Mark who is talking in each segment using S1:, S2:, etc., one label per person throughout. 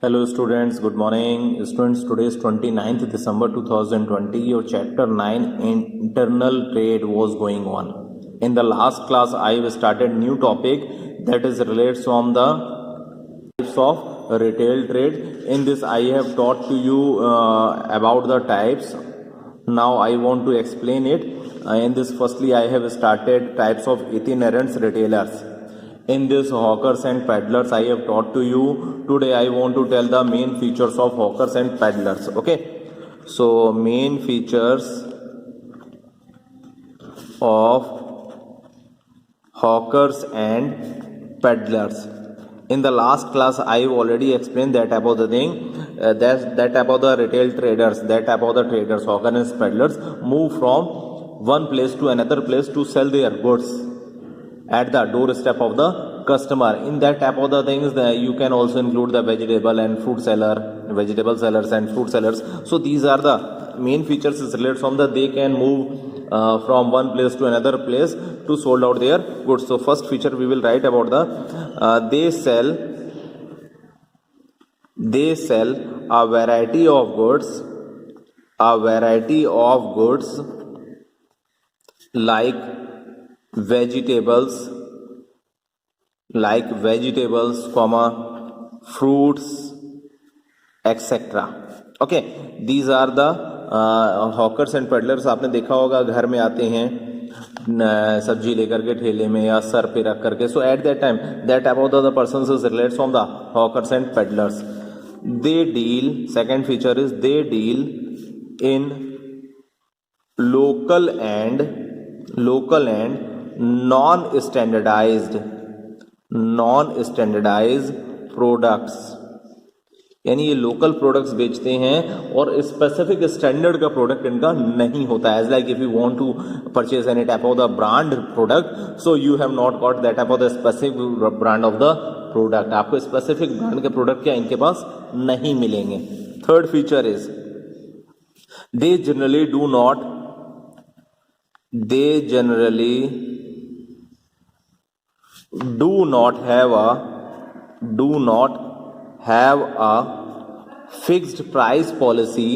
S1: Hello students, good morning. Students, today is 29th December 2020. Your chapter 9 internal trade was going on. In the last class I have started new topic that is related from the types of retail trade. In this I have taught to you about the types. Now I want to explain it. In this firstly I have started types of itinerant retailers. In this hawkers and peddlers I have taught to you. Today I want to tell the main features of hawkers and peddlers. Okay, so main features of hawkers and peddlers. In the last class I have already explained that about the thing, that about the retail traders, that about the traders, hawkers and peddlers move from one place to another place to sell their goods at the doorstep of the customer. In that type of the things, you can also include the vegetable and fruit seller, vegetable sellers and fruit sellers. So these are the main features is related from the they can move from one place to another place to sold out their goods. So first feature we will write about the they sell a variety of goods, like vegetables, fruits, etc. Okay, these are the hawkers and peddlers. आपने देखा होगा घर में आते हैं सब्जी लेकर के ठेले में या सर पे रख करके. So at that time, that about the persons is related from the hawkers and peddlers. They deal. Second feature is they deal in local and non-standardized products. यानी ये लोकल प्रोडक्ट्स बेचते हैं और स्पेसिफिक स्टैंडर्ड का product इनका नहीं होता है. As like if you want to purchase any type of the brand product, so you have not got that type of the specific brand of the product. आपको specific brand के product क्या इनके पास नहीं मिलेंगे. Third feature is they generally do not have a fixed price policy,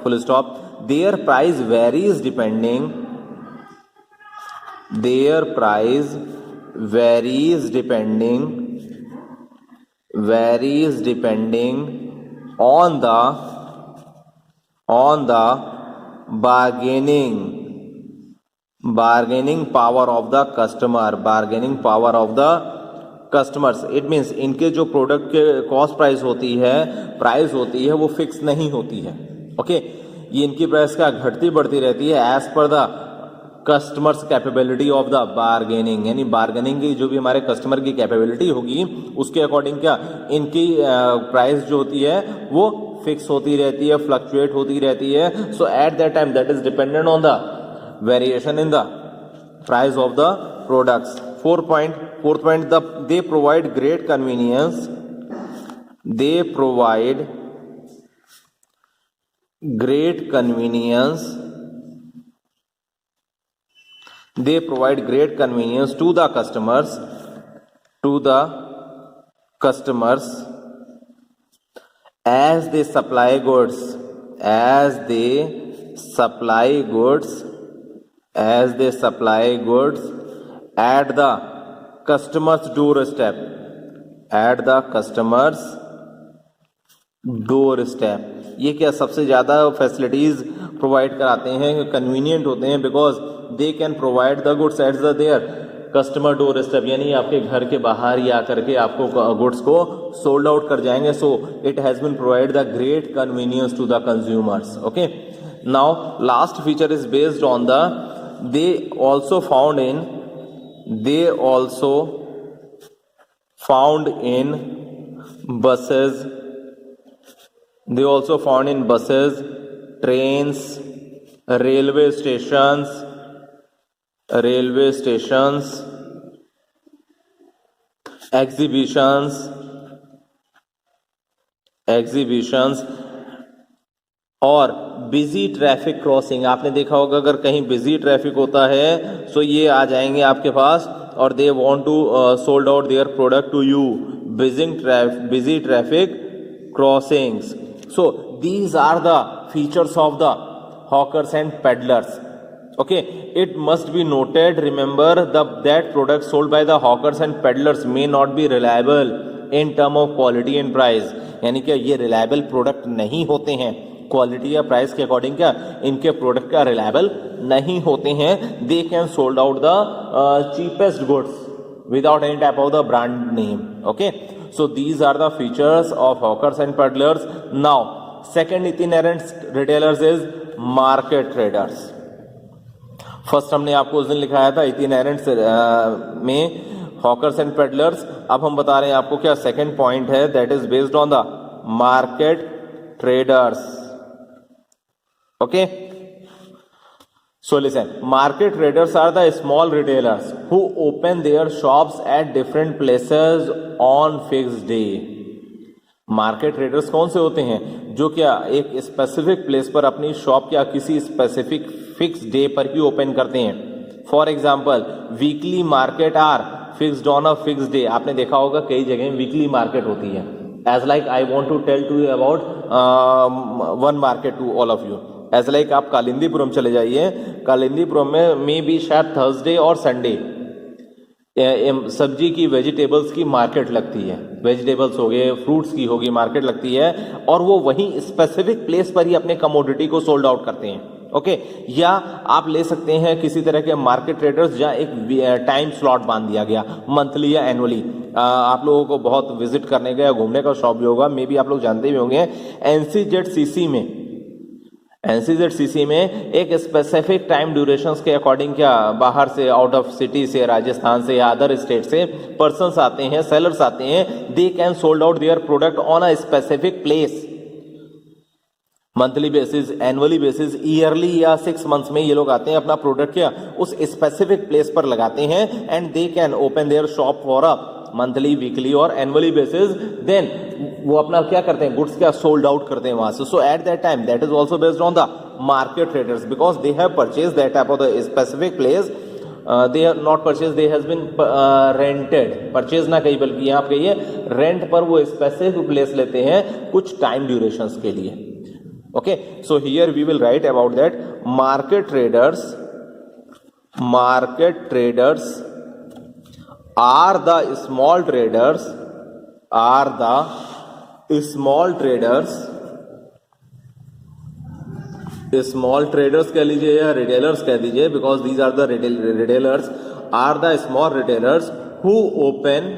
S1: full stop. Their price varies depending on the bargaining power of the customers. It means इनके जो product के cost price होती है वो फिक्स नहीं होती है. Okay, ये इनकी प्राइस क्या घटती बढ़ती रहती है as per the customers capability of the bargaining. यानी बार्गेनिंग की जो भी हमारे कस्टमर की कैपेबिलिटी होगी उसके अकॉर्डिंग क्या इनकी प्राइस जो होती है वो फिक्स होती रहती है, फ्लक्चुएट होती रहती है. So at that time that is dependent on the variation in the price of the products. Fourth point, they provide great convenience. They provide great convenience to the customers as they supply goods at the customer's doorstep. ये क्या सबसे ज़्यादा facilities provide कराते हैं, convenient होते हैं, because they can provide the goods at the there customer door step. यानी आपके घर के बाहर ही आकर के आपको गुड्स को सोल्ड आउट कर जाएंगे. So it has been provide the great convenience to the consumers. Okay, now last feature is based on the they also found in buses, trains, railway stations, exhibitions और busy traffic crossing, आपने देखा होगा अगर कहीं busy traffic होता है तो ये आ जाएंगे आपके पास और they want to sold out their product to you, busy traffic crossings. So these are the features of the hawkers and peddlers. Okay, it must be noted, remember that products sold by the hawkers and peddlers may not be reliable in term of quality and price. यानी कि ये reliable product नहीं होते हैं, quality या price के according क्या इनके प्रोडक्ट का रिलायबल नहीं होते हैं. They can sold out the cheapest goods without any type of the brand name. Okay, so these are the features of hawkers and peddlers. Now second itinerant retailers is market traders. First हमने आपको उस दिन लिखाया था itinerant में hawkers and peddlers. अब हम बता रहे हैं आपको क्या सेकंड पॉइंट है, that is based on the market traders. Okay, so listen, market traders are the small retailers who open their shops at different places on fixed day. Market traders कौन से होते हैं जो क्या एक स्पेसिफिक प्लेस पर अपनी शॉप या किसी स्पेसिफिक फिक्स डे पर ही ओपन करते हैं. For example weekly market are fixed on a fix day. आपने देखा होगा कई जगह वीकली मार्केट होती है. As like I want to tell to you about one market to all of you. As like आप कालिंदीपुरम चले जाइए, कालिंदीपुरम में भी शायद थर्सडे और संडे सब्जी की वेजिटेबल्स की मार्केट लगती है. वेजिटेबल्स हो गए, फ्रूट्स की होगी मार्केट लगती है और वो वही स्पेसिफिक प्लेस पर ही अपने कमोडिटी को सोल्ड आउट करते हैं. ओके, या आप ले सकते हैं किसी तरह के मार्केट ट्रेडर्स जहां एक टाइम स्लॉट बांध दिया गया मंथली या एनुअली. आप लोगों को बहुत विजिट करने का या घूमने का शौक भी होगा, मे बी आप लोग जानते भी होंगे. एनसीजेडसीसी में एक स्पेसिफिक टाइम ड्यूरेशंस के अकॉर्डिंग क्या बाहर से आउट ऑफ सिटी से, राजस्थान से या अदर स्टेट से पर्सन्स आते हैं, सेलर्स आते हैं. They can sold out their product on a specific place, monthly basis, annually basis, yearly या 6 मंथ्स में ये लोग आते हैं, अपना प्रोडक्ट क्या उस स्पेसिफिक प्लेस पर लगाते हैं. And they can open there shop for a monthly, weekly और एनुअली बेसिस. देन वो अपना क्या करते हैं, गुड्स क्या सोल्ड आउट करते हैं वहां से. So at that time that is also based on the market traders because they have purchase that type of the specific place. They have not purchase, they has been rented. Purchase ना कही बल्कि आप कहिए rent पर वो specific place लेते हैं कुछ टाइम ड्यूरेशंस के लिए. Okay, so here we will write about that. Market traders are the small traders, small traders कह लीजिए या retailers कह दीजिए, because these are the retailers, are the small retailers who open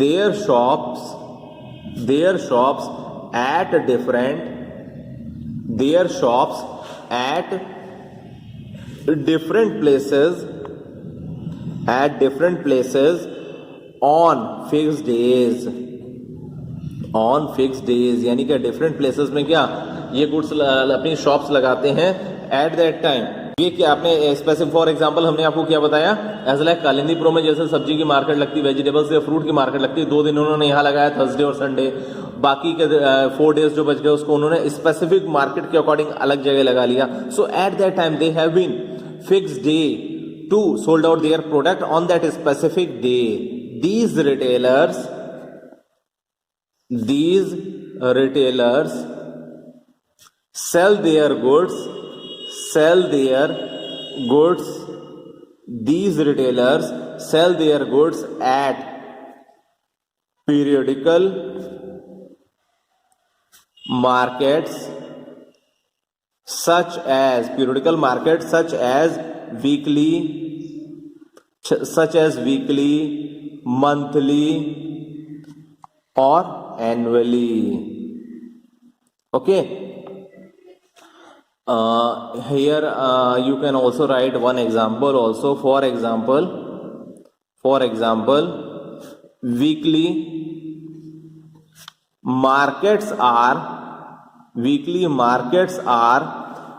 S1: their shops at different places on fixed days. यानी कि different places में क्या ये गुड्स अपनी शॉप्स लगाते हैं एट दैट टाइम. ये क्या आपने स्पेसिफिक, फॉर एग्जांपल हमने आपको क्या बताया, एज लाइक कालिंदीपुरम में जैसे सब्जी की मार्केट लगती है, वेजिटेबल्स या फ्रूट की मार्केट लगती है, 2 दिन उन्होंने यहाँ लगाया थर्सडे और संडे. बाकी के 4 डेज जो बच गए उसको उन्होंने स्पेसिफिक मार्केट के अकॉर्डिंग अलग जगह लगा लिया. So at that time they have been fixed day to sold out their product on that specific day. These retailers sell their goods. These retailers sell their goods at periodical markets such as weekly, monthly or annually. Okay, here you can also write one example also. For example, weekly markets are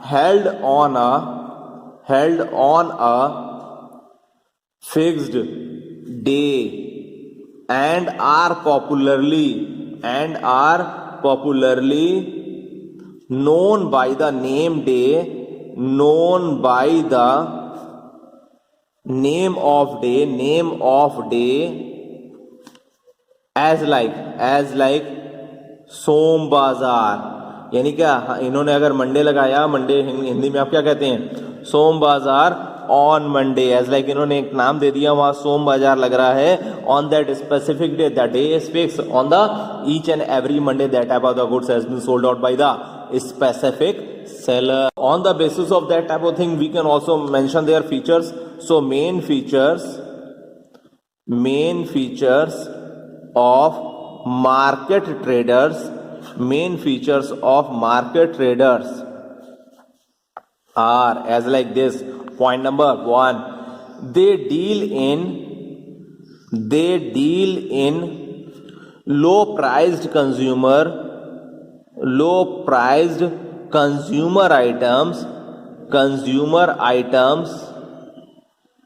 S1: held on a fixed day and are popularly known by the name day, known by the name of day as like सोम बाजार। यानी क्या, इन्होंने अगर Monday लगाया, Monday Hindi में आप क्या कहते हैं, सोम बाजार ऑन मंडे, एज लाइक इन्होंने एक नाम दे दिया, वहां सोम बाजार लग रहा है on that specific day, that day is fix on the each and every Monday that type of the goods has been sold out by the specific seller. On the basis of that type of thing, we can also mention their features. So main features of market traders, are as like this. Point number 1, they deal in low priced consumer items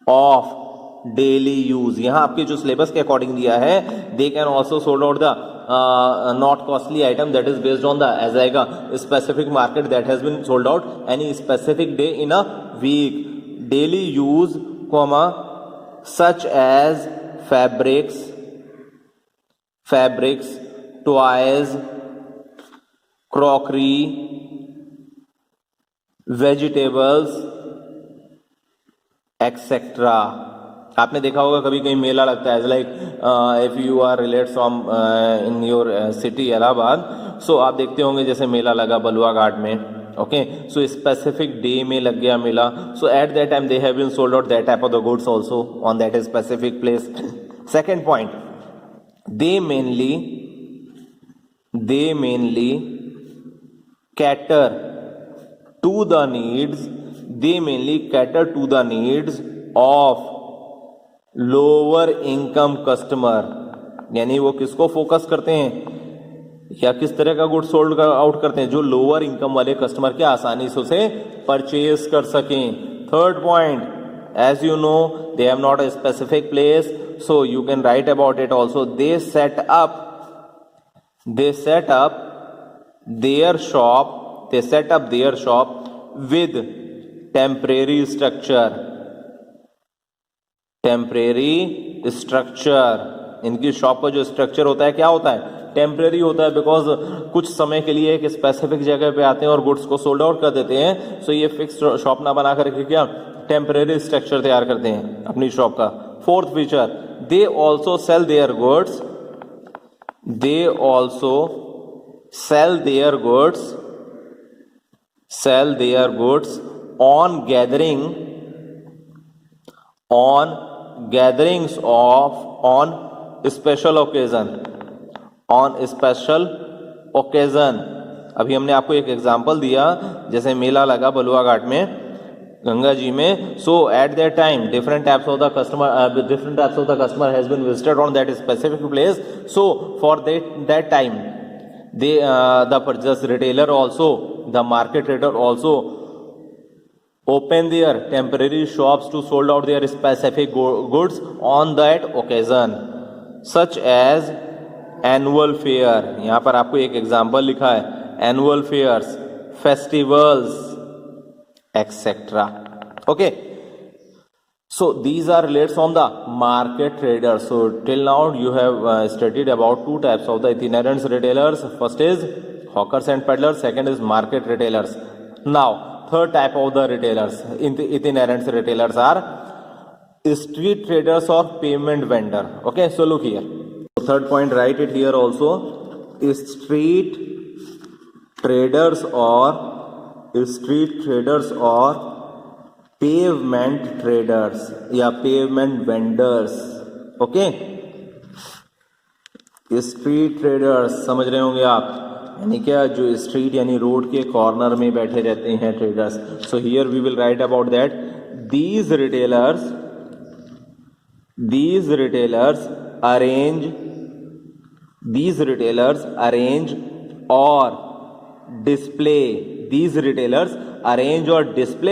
S1: of daily use. यहाँ आपके जो syllabus के according दिया है, they can also sold out the not costly item that is based on the as आएगा specific market that has been sold out any specific day in a week. Daily use, such as fabrics, toys, crockery, vegetables, etc. आपने देखा होगा कभी कहीं मेला लगता है, like if you are relate from in your city Allahabad, so आप देखते होंगे जैसे मेला लगा बलुआ घाट में, ओके, सो स्पेसिफिक डे में लग गया मेला, so at that time they have been sold out that type of the goods also on that specific place. Second point, they mainly cater to the needs of lower income customer. यानी वो किसको focus करते हैं या किस तरह का good sold out करते हैं, जो लोअर इनकम वाले कस्टमर के आसानी से उसे परचेज कर सकें. Third point, as you know they have not a specific place, so you can write about it also. They set up their shop with temporary structure. इनकी शॉप का जो स्ट्रक्चर होता है क्या होता है, टेम्परेरी होता है, बिकॉज कुछ समय के लिए एक स्पेसिफिक जगह पे आते हैं और गुड्स को सोल्ड आउट कर देते हैं. सो ये फिक्स शॉप ना बना करके क्या टेम्परेरी स्ट्रक्चर तैयार करते हैं अपनी शॉप का. Fourth feature, they also sell their goods on special occasion. अभी हमने आपको एक एग्जांपल दिया, जैसे मेला लगा बलुआ घाट में गंगा जी में, so at that time different types of the customer has been visited on that specific place. So for that time they the retailer also, the market trader also open their temporary shops to sold out their specific goods on that occasion, such as annual fair. यहाँ पर आपको एक example लिखा है, annual fairs, festivals, etc. Okay, so these are related from the market traders. So till now you have studied about two types of the itinerant retailers. First is hawkers and peddlers, second is market retailers. Now third type of the retailers, itinerant retailers, are street traders or pavement vendor. Okay, so look here, third point, write it here also. Street traders or pavement traders या pavement vendors. Okay, street traders समझ रहे होंगे आप, यानी क्या, जो street यानी road के कॉर्नर में बैठे रहते हैं traders. So here we will write about that. These retailers arrange or display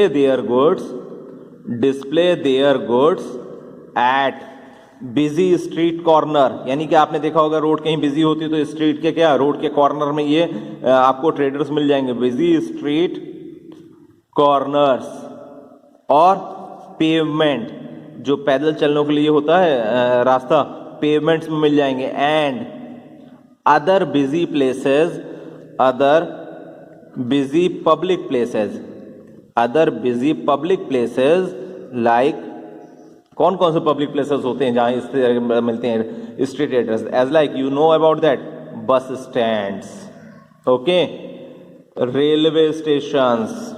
S1: their goods at busy street corner, यानी कि आपने देखा होगा रोड कहीं बिजी होती है तो स्ट्रीट के क्या, रोड के कॉर्नर में ये आपको ट्रेडर्स मिल जाएंगे, बिजी स्ट्रीट कॉर्नर्स। और पेवमेंट, जो पैदल चलने के लिए होता है रास्ता, पेवमेंट्स में मिल जाएंगे। And other busy places, other busy public places, other busy public places like, कौन कौन से पब्लिक प्लेसेस होते हैं जहां इस तरह मिलते हैं street traders, as like you know about that, bus stands, okay, railway stations,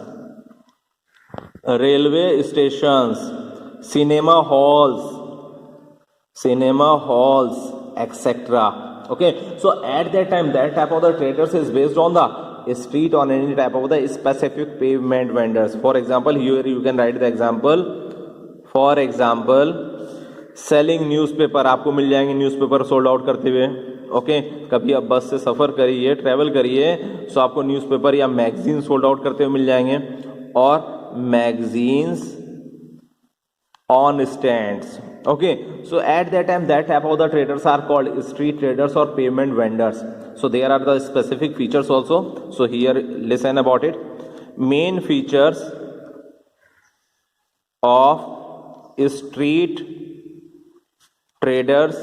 S1: railway stations, cinema halls, cinema halls, etcetera. Okay, so at that time that type of the traders is based on the street on any type of the specific pavement vendors. For example, here you can write the example. For example, selling newspaper, आपको मिल जाएंगे newspaper sold out करते हुए। Okay, कभी आप बस से सफ़र करिए, travel करिए, सो आपको न्यूज़पेपर या मैगजीन सोल्ड आउट करते हुए मिल जाएंगे। और magazines on stands. Okay, so at that time that type of the traders are called street traders or pavement vendors. So there are the specific features also, so here listen about it. Main features of street traders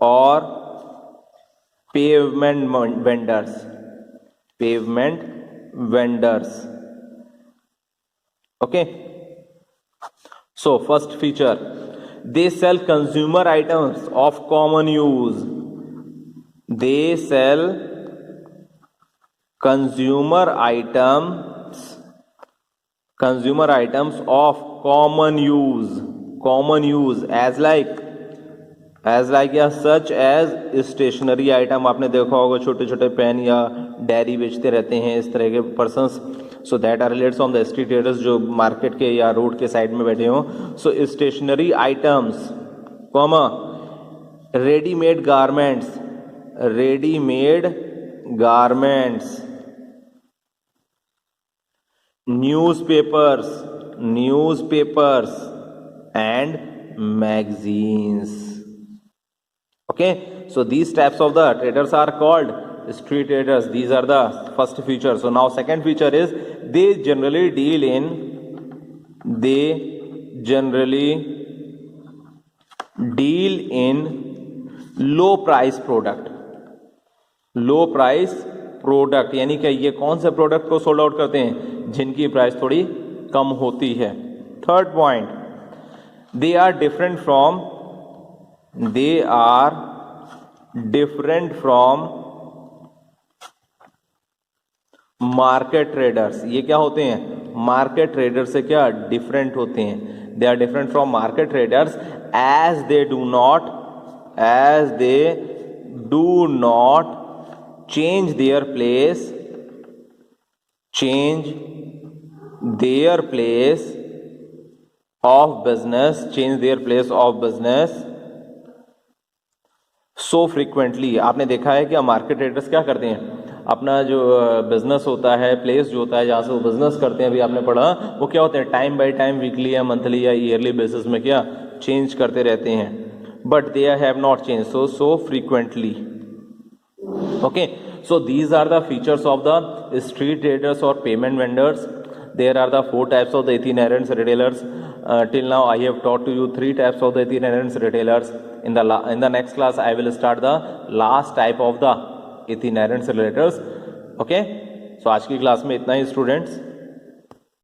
S1: or pavement vendors, pavement vendors. Okay, so first feature, they sell consumer items of common use. They sell consumer items of common use, common use, as like या such as stationery item, आपने देखा होगा छोटे छोटे pen या diary बेचते रहते हैं इस तरह के persons, so that are related on the street traders जो मार्केट के या रोड के साइड में बैठे हों। So stationery items, comma, readymade garments, readymade garments, newspapers, newspapers and magazines. Okay, so these types of the traders are called street traders. These are the first feature. So now second feature is they generally deal in low price product. Low price product यानी कि ये कौन से product को sold out करते हैं जिनकी price थोड़ी कम होती है। Third point, they are different from market traders. ये क्या होते हैं, मार्केट ट्रेडर से क्या डिफरेंट होते हैं। They are different from market traders as they do not change their place of business so frequently. आपने देखा है कि मार्केट ट्रेडर्स क्या करते हैं, अपना जो बिजनेस होता है, प्लेस जो होता है जहाँ से वो बिजनेस करते हैं, अभी आपने पढ़ा, वो क्या होते हैं टाइम बाय टाइम, वीकली या मंथली या ईयरली बेसिस में क्या चेंज करते रहते हैं। But they have not change so frequently. Okay, so these are the features of the street traders और payment vendors. There are the 4 types of the itinerant retailers. Till now I have taught to you 3 types of the itinerant retailers. In the next class I will start the last type of the itinerant retailers. Okay, so आज की class में इतना ही students.